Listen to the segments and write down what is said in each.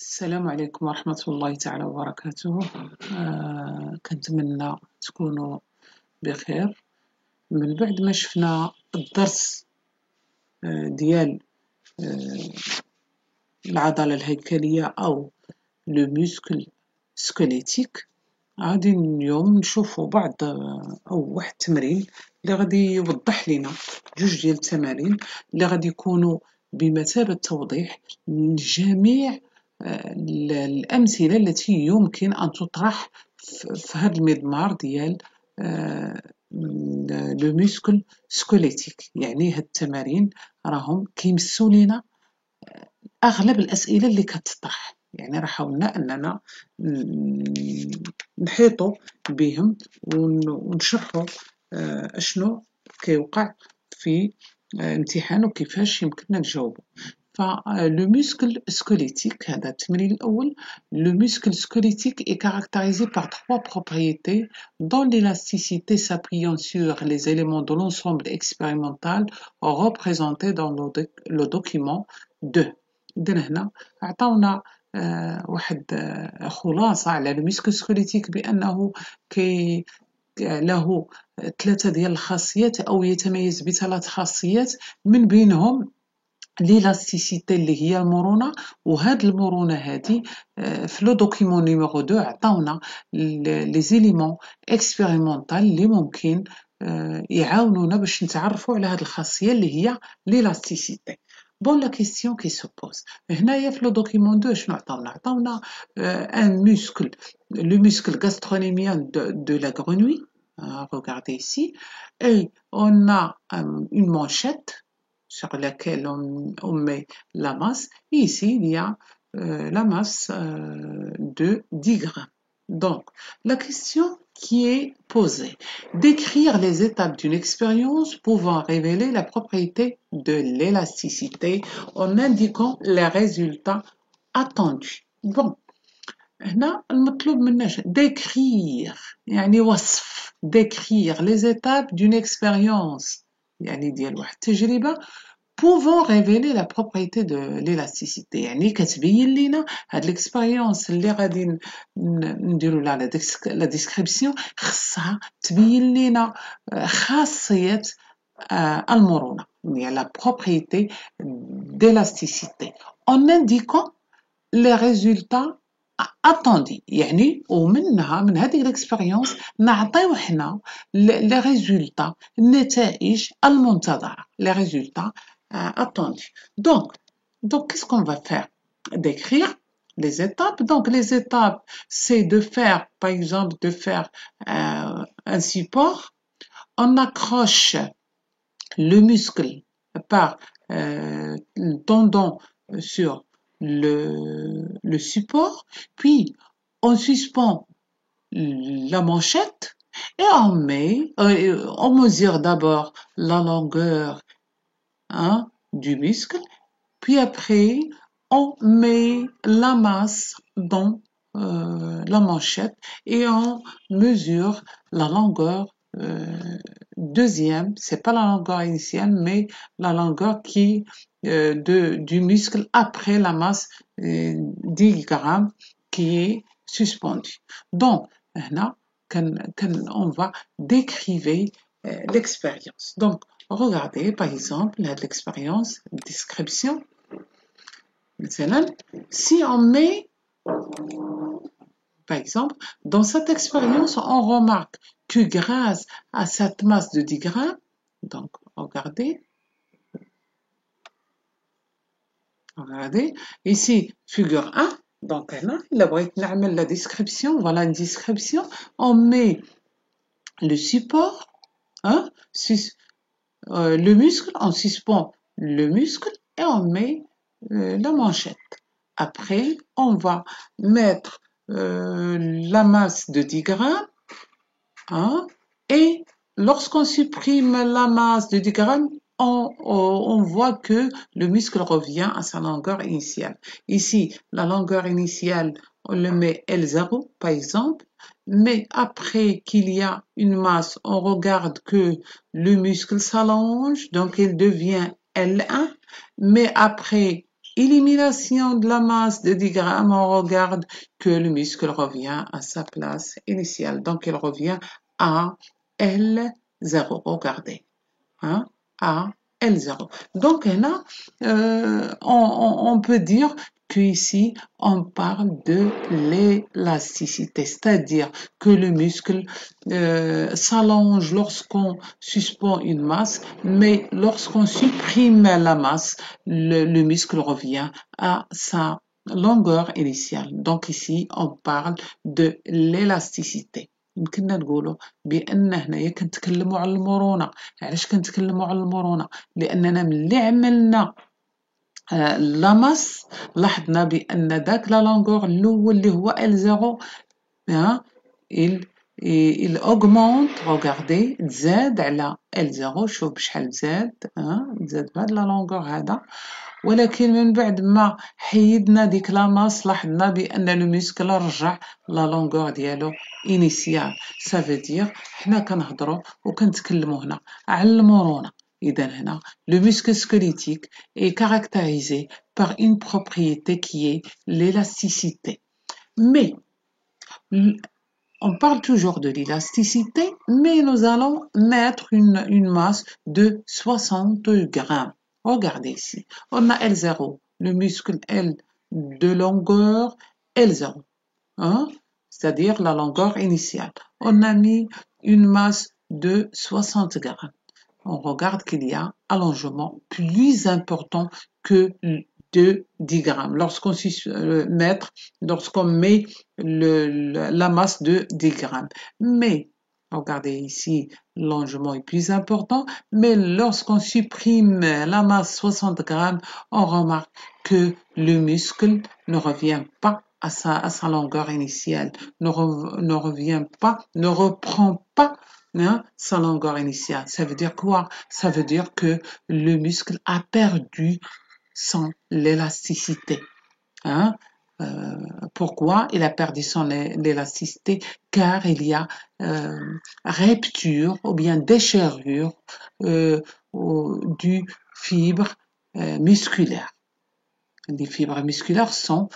السلام عليكم ورحمة الله تعالى وبركاته. كنتمنى تكونوا بخير. من بعد ما شفنا الدرس ديال العضلة الهيكلية أو لو موسكل سكوليتيك، غادي اليوم نشوفوا بعض أو واحد التمرين اللي غادي يوضح لنا جوج ديال التمارين اللي غادي يكونوا بمثابة توضيح لجميع الأمثلة التي يمكن أن تطرح في هذا المضمار ديال لو موسكل سكوليتيك. يعني هاد التمارين راهم كيمسوا لينا أغلب الأسئلة اللي كتطرح، يعني راه حاولنا أننا نحيطوا بهم ونشرحوا أشنو كيوقع في امتحان وكيفاش يمكننا نجاوبوا. Le muscle squelettique, le muscle squelettique est caractérisé par trois propriétés dont l'élasticité s'appuyant sur les éléments de l'ensemble expérimental représentés dans le document 2. إذن هنا عطاونا واحد خلاصة على المسكل سكوليتيك بأنه له ثلاثة ديال الخاصيات أو يتميز بثلاث خاصيات، من بينهم ليلاستيسيتي اللي هي المرونة. وهاد المرونة هادي في لو دوكيمون نيميرو 2 عطاونا لي زيليمون اكسبيريمونطال اللي ممكن يعاونونا باش نتعرفوا على هاد الخاصية اللي هي ليلاستيسيتي. بون لا كيستيون كي سو بوز هنايا في لو دوكيمون 2 شنو عطاونا ان موسكل، لو موسكل غاسترونيميان de la grenouille. Regardez ici, et on a une manchette sur laquelle on met la masse. Et ici, il y a la masse de 10 grammes. Donc, la question qui est posée, décrire les étapes d'une expérience pouvant révéler la propriété de l'élasticité en indiquant les résultats attendus. Bon, هنا المطلوب منا décrire يعني وصف، décrire les étapes d'une expérience يعني ديال واحد التجربة pouvant révéler la propriété de l'élasticité، يعني كتبين لينا هاد l'expérience اللي غادي نديرو لها لا ديسكريبسيون خصها تبين لينا خاصية المرونة، يعني la propriété d'élasticité en indiquant les résultats attendus. يعني ومنها من هذه الاكسبيريونس نعطيو حنا لي ريزولطا النتائج المنتظرة، لي ريزولطا attendus. Donc qu'est-ce qu'on va faire? Décrire les étapes. Donc les étapes, c'est de faire, par exemple, de faire un support. On accroche le muscle par le tendon sur le support, puis on suspend la manchette et on mesure d'abord la longueur du muscle, puis après on met la masse dans la manchette et on mesure la longueur deuxième, c'est pas la longueur initiale, mais la longueur du muscle après la masse 10 grammes qui est suspendue. Donc, là, on va décrire l'expérience. Donc, regardez par exemple l'expérience, description. Maintenant, si on met, par exemple, dans cette expérience, on remarque que grâce à cette masse de 10 grammes, donc regardez, ici, figure 1, donc là, la description, voilà une description, on met le support, le muscle, on suspend le muscle et on met la manchette. Après, on va mettre la masse de 10 grammes, et lorsqu'on supprime la masse de 10 grammes, on voit que le muscle revient à sa longueur initiale. Ici, la longueur initiale, on le met L0 par exemple, mais après qu'il y a une masse, on regarde que le muscle s'allonge, donc il devient L1, mais après élimination de la masse de 10 grammes, on regarde que le muscle revient à sa place initiale. Donc, il revient à L0. Regardez. Hein, à L0. Donc, là, on peut dire qu'ici, on parle de l'élasticité, c'est-à-dire que le muscle s'allonge lorsqu'on suspend une masse, mais lorsqu'on supprime la masse, le muscle revient à sa longueur initiale. Donc ici, on parle de l'élasticité. يمكننا نقولوا بأن هنايا كنتكلموا على المرونة. علاش كنتكلموا على المرونة؟ لأننا ملي عملنا لاماس لاحظنا بأن داك لا لونغور الأول اللي هو L0 il augmente. regardez تزاد على L0. شوف بشحال تزاد تزاد بهاد لا لونغور هذا. ولكن من بعد ما حيدنا ديك لا ماس لاحظنا بان لو موسكل رجع لا لونغور ديالو انيسيال. سافو دير حنا كنهضروا وكنتكلموا هنا على المرونه. اذا هنا le muscle squelettique est caractérisé par une propriété qui est l'élasticité. Mais on parle toujours de l'élasticité, mais nous allons mettre une masse de 60 grammes. Regardez ici, on a L0, le muscle L de longueur L0, c'est-à-dire la longueur initiale. On a mis une masse de 60 grammes. On regarde qu'il y a un allongement plus important que de 10 grammes. Lorsqu'on met la masse de 10 grammes. Mais, regardez ici, l'allongement est plus important, mais lorsqu'on supprime la masse 60 grammes, on remarque que le muscle ne revient pas à sa longueur initiale, ne reprend pas sa longueur initiale. Ça veut dire quoi? Ça veut dire que le muscle a perdu son élasticité. Pourquoi il a perdu son élasticité? Car il y a rupture ou bien déchirure du fibre musculaire. Les fibres musculaires sont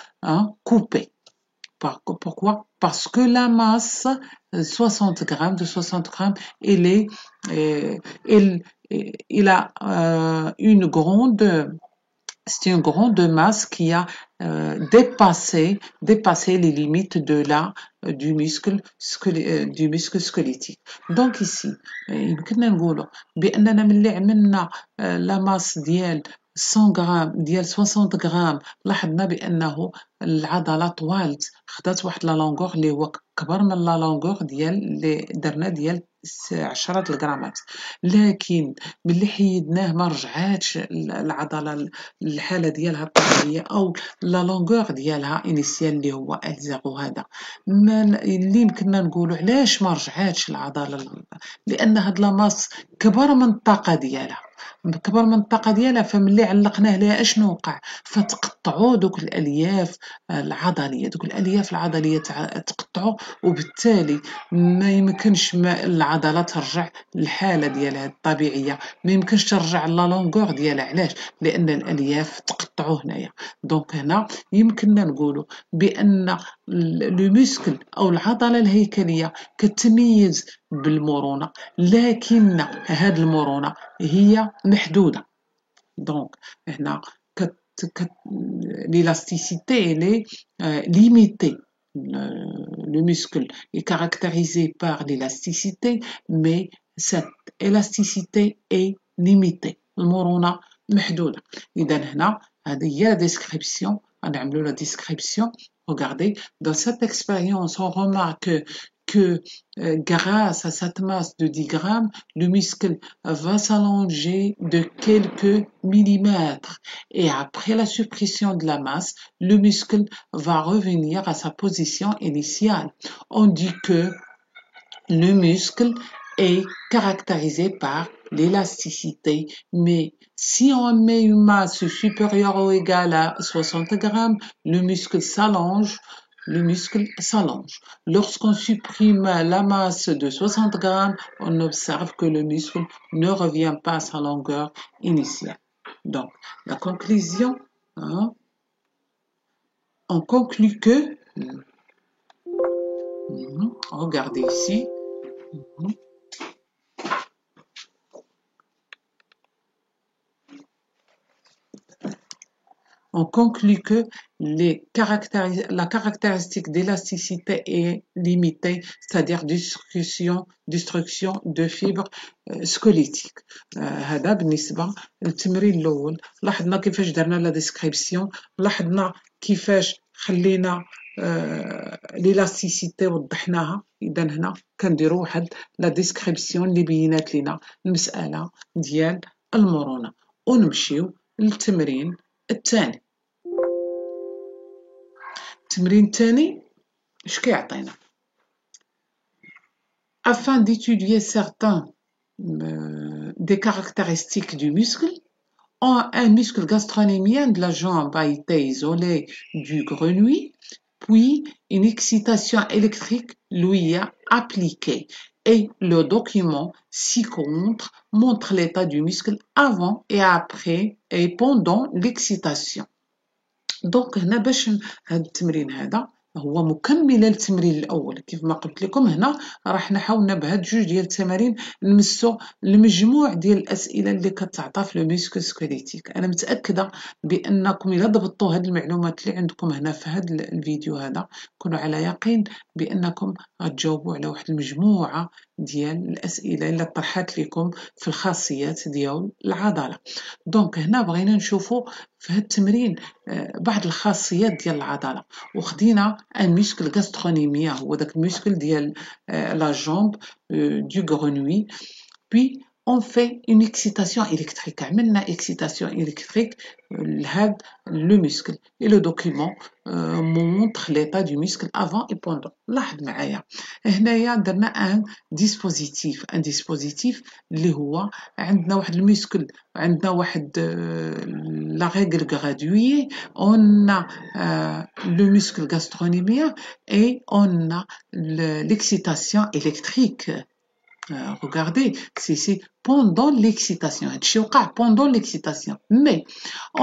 coupées. Pourquoi? Parce que la masse de 60 grammes, il a c'est une grande masse qui a dépassé les limites du muscle squelettique. Donc ici يمكننا نقولوا بأننا ملي عملنا لا ماس ديال 100 غرام ديال 60 غرام لاحظنا بأنه العضلة طوالت خدات واحد لا لونغور اللي هو كبر من لا لونغور ديال اللي درنا ديال 10 الغرامات. لكن ملي حيدناه ما رجعاتش العضله الحاله ديالها الطبيعيه او لا لونغور ديالها انيسيال اللي هو L0 هذا. اللي يمكننا نقولوا علاش ما رجعاتش العضله؟ لان هاد لا ماس كبر من الطاقه ديالها فملي علقناه لها اشنو وقع؟ فتقطعوا دوك الالياف العضليه تقطعوا وبالتالي ما يمكنش العضله ترجع للحاله ديالها الطبيعيه، ما يمكنش ترجع لا لونغور ديالها. علاش؟ لان الالياف تقطعوا هنايا. دونك هنا يمكننا نقولوا بان لو موسكل او العضله الهيكليه كتميز بالمرونه، لكن هاد المرونه هي محدوده. دونك هنا l'élasticité elle est limitée. Le muscle est caractérisé par l'élasticité, mais cette élasticité est limitée. المرونة محدودة. إذا هنا هذه هي description. غنعملوا la description. Regardez, dans cette expérience, on remarque que grâce à cette masse de 10 grammes, le muscle va s'allonger de quelques millimètres. Et après la suppression de la masse, le muscle va revenir à sa position initiale. On dit que le muscle est caractérisé par l'élasticité, mais si on met une masse supérieure ou égale à 60 grammes, le muscle s'allonge. Lorsqu'on supprime la masse de 60 grammes, on observe que le muscle ne revient pas à sa longueur initiale. Donc, la conclusion Hein. On conclut que, regardez ici, on conclut que la caractéristique d'élasticité est limitée, c'est-à-dire destruction de fibres سكوليتيك. هذا بالنسبة للتمرين الأول. لاحظنا كيفاش درنا لا ديسكريبسيون، لاحظنا كيفاش خلينا ليلاستيسيتي وضحناها. إذا هنا كنديرو واحد لا ديسكريبسيون اللي بينات لينا المسألة ديال المرونة، ونمشيو للتمرين الثاني. التمرين الثاني اش كيعطينا؟ afin d'étudier certains des caractéristiques du muscle, un muscle gastronémien de la jambe a été isolé du grenouille, puis une excitation électrique lui a appliquée. Et le document ci-contre montre l'état du muscle avant et après et pendant l'excitation. دونك هنا باش هاد التمرين هذا هو مكمل للتمرين الاول. كيف ما قلت لكم هنا راح حاولنا بهاد جوج ديال التمارين نمسوا المجموع ديال الاسئله اللي كتعطى في لو ميسكل سكوليتيك. انا متاكده بانكم الا ضبطوا هاد المعلومات اللي عندكم هنا في هاد الفيديو هذا كونوا على يقين بانكم غتجاوبوا على واحد المجموعه ديال الاسئله اللي طرحت لكم في الخاصيات ديال العضله. دونك هنا بغينا نشوفوا في هاد التمرين بعض الخاصيات ديال العضله، وخدينا ان muscle gastronémien هو داك المسكل ديال لا جامب du grenouille. puis on fait une excitation électrique. عملنا excitation électrique لهاد le muscle et le document montre l'état du muscle avant et pendant. لاحظ معايا هنايا درنا ان ديسبوزيتيف اللي هو عندنا واحد المسكل، عندنا واحد لا règle graduée، on a le muscle gastronémien et on a l'excitation électrique. Regardez, c'est pendant l'excitation. Pendant l'excitation. Mais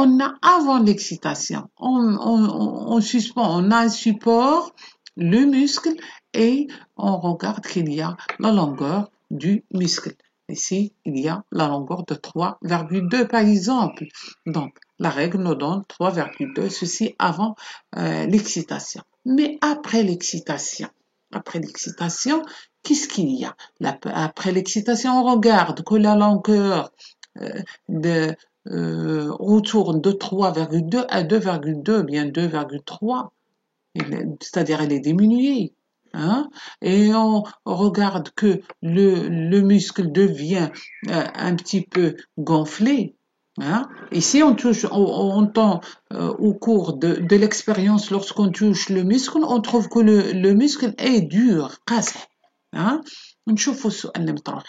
on a avant l'excitation, on suspend, on a un support, le muscle, et on regarde qu'il y a la longueur du muscle. Ici, il y a la longueur de 3,2 par exemple. Donc, la règle nous donne 3,2, ceci avant l'excitation. Mais après l'excitation, qu'est-ce qu'il y a? Après l'excitation, on regarde que la longueur retourne de 3,2 à 2,2, bien 2,3, c'est-à-dire elle est diminuée. Hein? Et on regarde que le muscle devient un petit peu gonflé. Hein? Ici, on touche, au cours de l'expérience, lorsqu'on touche le muscle, on trouve que le muscle est dur, قاسح. Hein? نشوفوا السؤال اللي مطروح.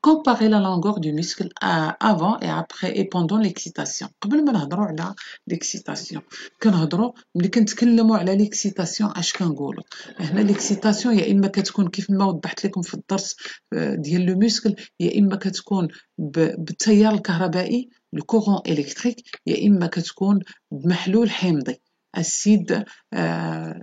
Comparer la longueur du muscle avant et après et pendant l'excitation. قبل ما نهضروا على l'excitation كنهضروا ملي كنتكلموا على l'excitation اش كنقولوا؟ هنا l'excitation يا اما كتكون كيف ما وضحت لكم في الدرس ديال لو موسكل، يا اما كتكون بالتيار الكهربائي لو كورون الكتريك، يا اما كتكون بمحلول حمضي اسيد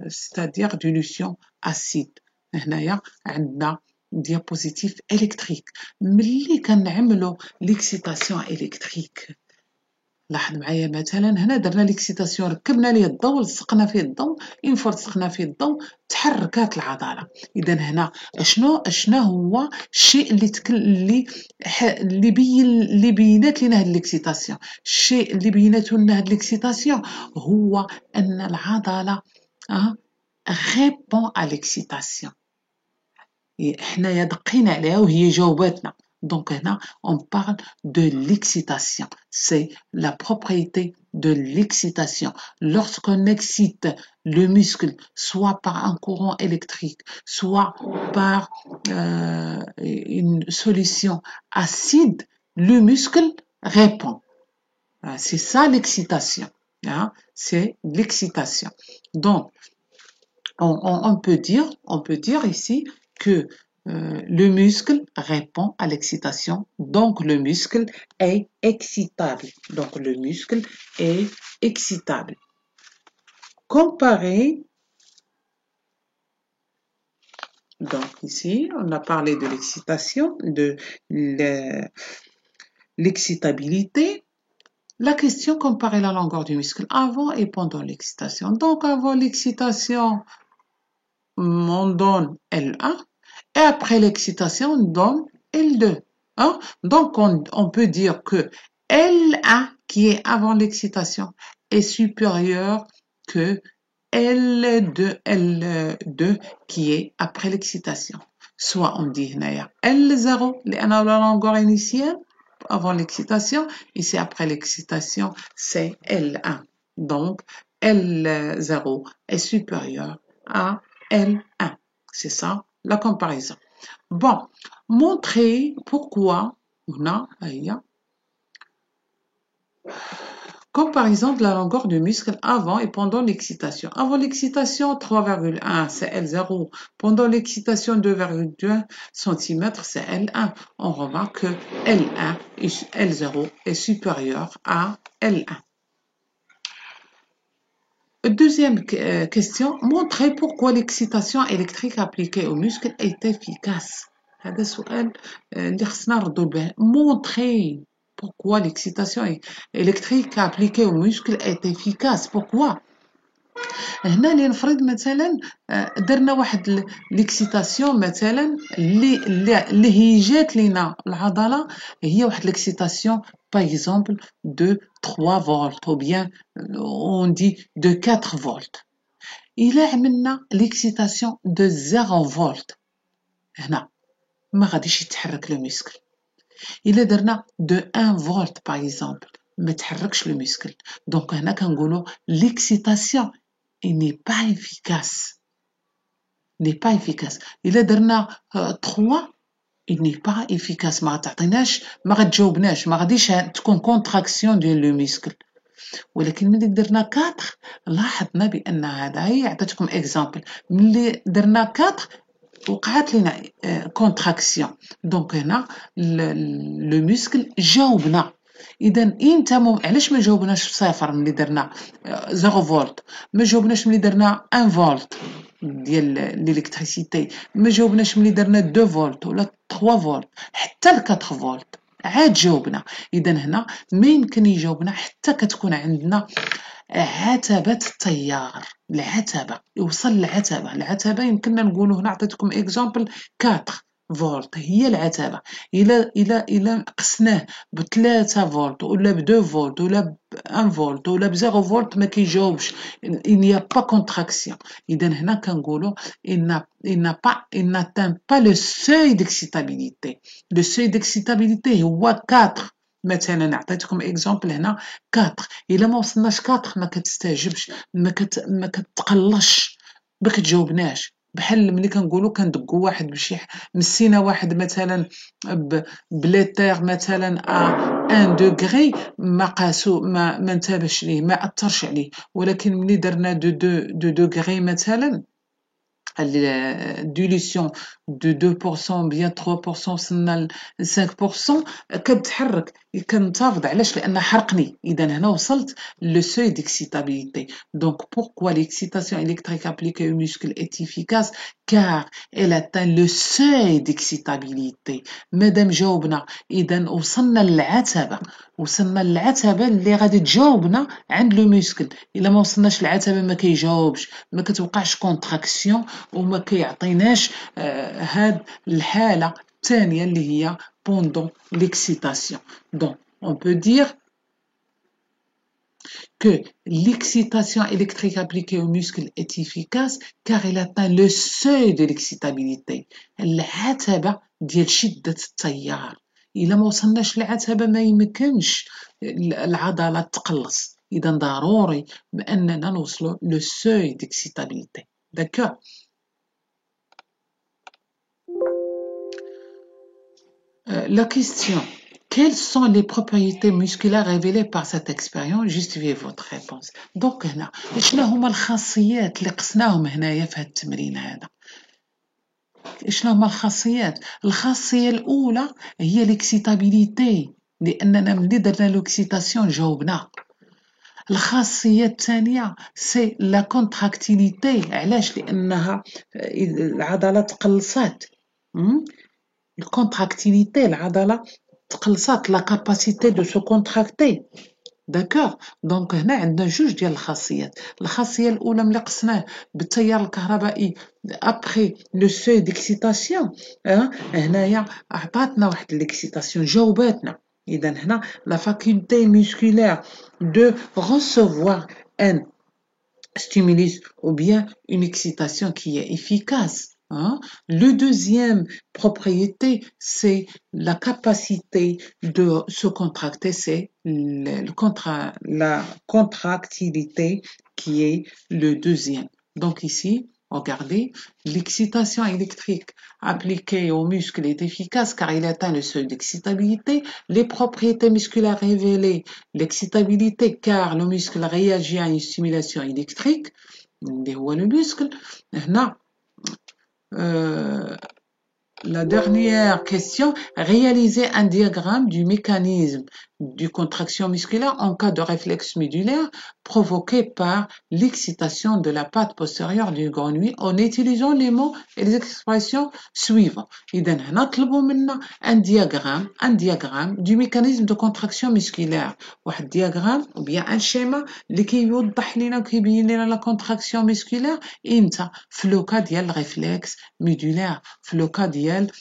c'est-à-dire dilution acide. هنايا عندنا ديابوزيتيف الكتريك. ملي كنعملوا ليكسيتاسيون الكتريك لاحظ معايا مثلا هنا درنا ليكسيتاسيون، ركبنا ليه الضوء، لصقنا فيه الضوء، اون فوا لصقنا فيه الضوء تحركات العضله. اذا هنا اشنا هو الشيء اللي بينات لنا هاد ليكسيتاسيون. الشيء اللي بيناته لنا هاد ليكسيتاسيون هو ان العضله répond à l'excitation. حنايا دقينا عليها وهي جاوباتنا. Donc هنا on parle de l'excitation. C'est la propriété de l'excitation. Lorsqu'on excite le muscle, soit par un courant électrique, soit par une solution acide, le muscle répond. C'est ça l'excitation. Hein? C'est l'excitation. Donc on peut dire ici que le muscle répond à l'excitation, donc le muscle est excitable. Donc le muscle est excitable. Comparé, donc ici, on a parlé de l'excitation, de l'excitabilité. La question comparer la longueur du muscle avant et pendant l'excitation. Donc avant l'excitation, on donne L1 et après l'excitation, on donne L2. Hein? Donc on peut dire que L1 qui est avant l'excitation est supérieur que L2 qui est après l'excitation. Soit on dit L0 لأنه la longueur initiale avant l'excitation, ici après l'excitation, c'est L1. Donc, L0 est supérieur à L1. C'est ça la comparaison. Bon, montrer pourquoi on a comparaison de la longueur du muscle avant et pendant l'excitation. Avant l'excitation, 3,1 c'est L0. Pendant l'excitation, 2,2 cm c'est L1. On remarque que L1 et L0 est supérieur à L1. Deuxième question, montrer pourquoi l'excitation électrique appliquée au muscle est efficace. هذا سؤال اللي خصنا نردو به. Montrer pourquoi l'excitation électrique appliquée au muscle est efficace. Pourquoi? هنا لنفرض مثلا درنا واحد ليكسيتاسيون مثلا اللي هي جات لينا العضله هي واحد ليكسيتاسيون par exemple de 3 volts ou bien on dit de 4 volts. إلا عملنا ليكسيتاسيون de 0 فولت هنا ما غاديش يتحرك لو مسكل. إلا درنا de 1 فولت par exemple ما تحركش لو مسكل. دونك هنا كنقولوا ليكسيتاسيون n'est pas efficace. N'est pas efficace. إلا درنا 3 il n'est pas efficace. ما غتعطيناش ما غتجاوبناش ما غاديش تكون كونتراكسيون ديال لو مسكل. ولكن ملي درنا 4 لاحظنا بان هذا هي عطيتكم اكزامبل ملي درنا 4 وقعت لنا كونتراكسيون دونك هنا لو مسكل جاوبنا. اذا امتى علاش ما جاوبناش بصفر ملي درنا 0 فولت ما جاوبناش ملي درنا 1 فولت ديال الالكتريسيتي ما جاوبناش ملي درنا 2 فولت ولا 3 فولت حتى ل 4 فولت عاد جاوبنا. اذا هنا ما يمكن يجاوبنا حتى كتكون عندنا عتبة التيار. العتبة يوصل العتبة يمكننا نقولوا هنا عطيتكم اكزامبل 4 فولت هي العتبة. إلا قسناه ب 3 فولت ولا ب 2 فولت ولا ب 1 فولت ولا ب 0 فولت ما كيجاوبش. il n'y a pas contraction. إذا هنا كنقولوا il n'atteint pas le seuil d'excitabilité. Le seuil d'excitabilité هو 4. مثلا عطيتكم اكزامبل هنا 4. الا ما وصلناش 4 ما كتستعجبش ما كتقلش ما كتجاوبناش. بحال ملي كنقولوا كندقوا واحد بشي مسينا واحد مثلا بليتير مثلا 1 دوغري ما قاسو ما انتبهش ليه ما اثرش عليه. ولكن ملي درنا دو دوغري مثلا dilution de 2% bien 3% وصلنا ل 5% كتحرك كنتفض. علاش؟ لان حرقني. اذا هنا وصلت le seuil d'excitabilité. Donc pourquoi l'excitation électrique appliquée au muscle est efficace? Car elle atteint le seuil d'excitabilité. مادام جاوبنا اذا وصلنا للعتبه اللي غادي تجاوبنا عند لو مسكل. الا ما وصلناش للعتبه ما كيجاوبش ما كتوقعش كونتراكسيون وما كيعطيناش هاد الحالة الثانية اللي هي pendant l'excitation. Donc, on peut dire que l'excitation électrique appliquée au muscle est efficace car elle atteint le seuil de l'excitabilité. العتبة ديال شدة التيار. إلا ما وصلناش للعتبة ما يمكنش العضلة تقلص. إذا ضروري بأننا نوصلوا le seuil d'excitabilité. D'accord? La question, quelles sont les propriétés musculaires révélées par cette expérience? Justifiez votre réponse. Donc هنا شنو هما الخاصيات اللي قسناهم هنايا في هذا التمرين هذا؟ شنو هما الخاصيات؟ الخاصية الأولى هي الاكسيتابيليتي، لأننا ملي درنا لوكسيتاسيون جاوبنا. الخاصية الثانية سي لا كونتراكتيليتي، علاش؟ لأنها العضلة تقلصات. الكونتراكتيليتي، العضلة تقلصات، لا كاباسيتي دو سو كونتراكتي. داكوغ، دونك هنا عندنا جوج ديال الخاصيات. الخاصيه الاولى ملي قسناه بالتيار الكهربائي ابخي لو سوي ديكسيتاسيون، هنايا عطاتنا واحد ليكسيتاسيون، جاوباتنا. اذا هنا لا فاكولتي musculaire de recevoir un stimulus ou bien une excitation qui est efficace. Le deuxième propriété, c'est la capacité de se contracter, c'est la contractilité qui est le deuxième. Donc ici, regardez, l'excitation électrique appliquée au muscle est efficace car il atteint le seuil d'excitabilité. Les propriétés musculaires révélées, l'excitabilité car le muscle réagit à une stimulation électrique. اللي هو le muscle. هنا la dernière question, réaliser un diagramme du mécanisme de contraction musculaire en cas de réflexe médulaire provoqué par l'excitation de la patte postérieure du grenouille en utilisant les mots et les expressions suivantes. إذا هنا طلبوا منا un diagramme du mécanisme de contraction musculaire. واحد diagramme ou bien un schéma اللي كيوضح لنا وكيبين لنا la contraction musculaire إمتى؟ في لو كا ديال الريفلكس médulaire، في لو كا ديال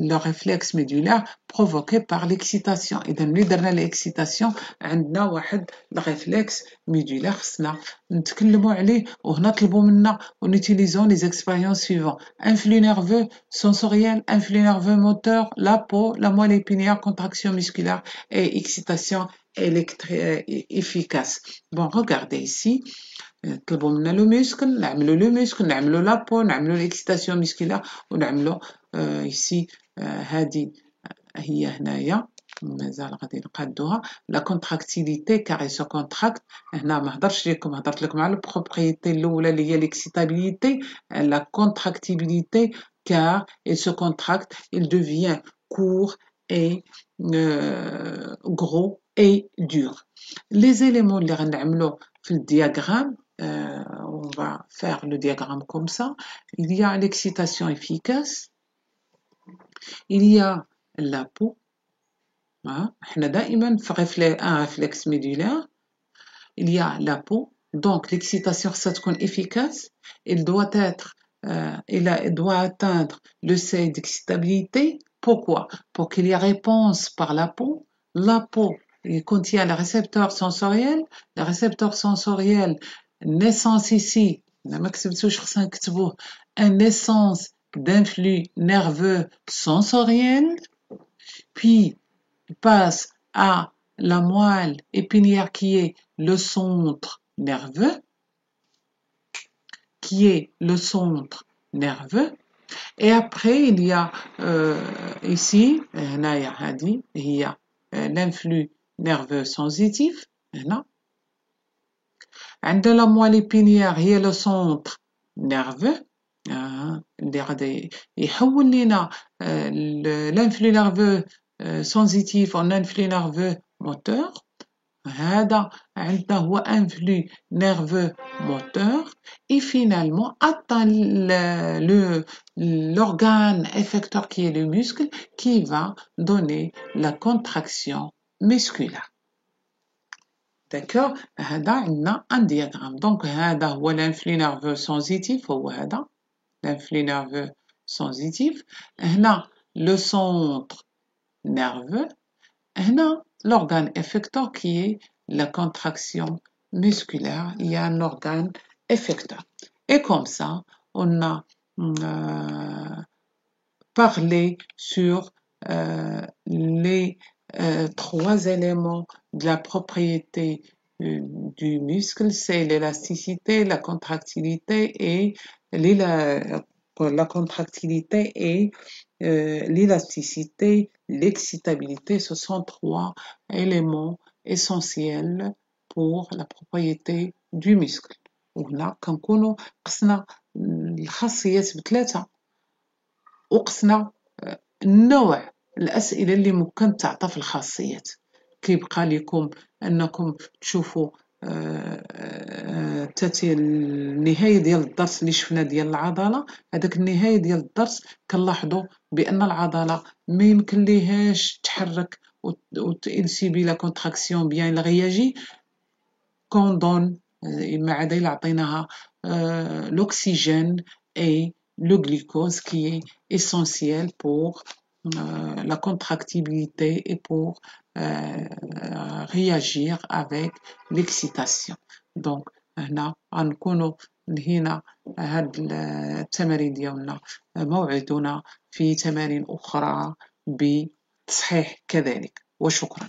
le réflexe médulaire provoqué par l'excitation. إذا ملي درنا l'excitation عندنا واحد الريفلكس médulaire خصنا نتكلموا عليه، وهنا طلبوا منا en utilisant les expériences suivantes: influx nerveux sensoriel, influx nerveux moteur, la peau, la moelle épinière, contraction musculaire et excitation efficace. Bon, regardez ici. نطلبوا منا لو موسكل، نعملوا لو موسكل، نعملوا لابو، نعملوا ليكسيتاسيون مسكولار، ونعملوا ici هذه هي هنايا مازال غادي نقادوها لا كونتراكتيليتي كار سو كونتراكت. هنا ما هضرتش لكم، هضرت لكم على البروبريتي الاولى اللي هي ليكسيتابيليتي. لا كونتراكتيبيليتي كار سو كونتراكت il devient court et gros et dur. Les éléments اللي غنعملوا في الدياغرام، on va faire le diagramme comme ça. Il y a l'excitation efficace, il y a la peau. احنا دائما في un réflexe médulaire. Il y a la peau, donc l'excitation ça تكون efficace. Il doit être il doit atteindre le seuil d'excitabilité. Pourquoi? Pour qu'il y ait réponse par la peau. La peau, il contient le récepteur sensoriel. Le récepteur sensoriel, naissance ici, un naissance d'influx nerveux sensoriel, puis il passe à la moelle épinière qui est le centre nerveux, et après il y a ici il y a l'influx nerveux sensitif. عندنا la moelle épinière هي le centre nerveux اللي غادي يحول لنا l'influx nerveux sensitif en influx nerveux moteur. هذا عندنا هو influx nerveux moteur, et finalement atteint l'organe effecteur qui est le muscle, qui va donner la contraction musculaire. D'accord? هذا عندنا un diagramme. Donc هذا هو l'influx nerveux sensitif، هو هذا l'influx nerveux sensitif. هنا le centre nerveux. هنا l'organe effecteur qui est la contraction musculaire. Il y a un organe effecteur. Et comme ça, on a parlé sur les trois éléments de la propriété du muscle, c'est l'élasticité, la contractilité et la contractilité et l'élasticité, l'excitabilité. Ce sont trois éléments essentiels pour la propriété du muscle. وهنا كنكونوا قسنا الخاصيات بثلاثة، وقسنا النوع الأسئلة اللي ممكن تعطى في الخاصيات. كيبقى لكم أنكم تشوفوا تاتي النهاية ديال الدرس اللي شفنا ديال العضلة. هذاك النهاية ديال الدرس كنلاحظوا بأن العضلة ما يمكن ليهاش تحرك وتإلسيبي لا كونتراكسيون بيان الغياجي كوندون، ما عدا إلا عطيناها l'oxygène et le glucose qui est essentiel pour la contractibilité et pour réagir avec l'excitation. Donc هنا غنكونوا نهينا هاد التمارين ديالنا. موعدنا في تمارين أخرى بتصحيح كذلك، وشكرا.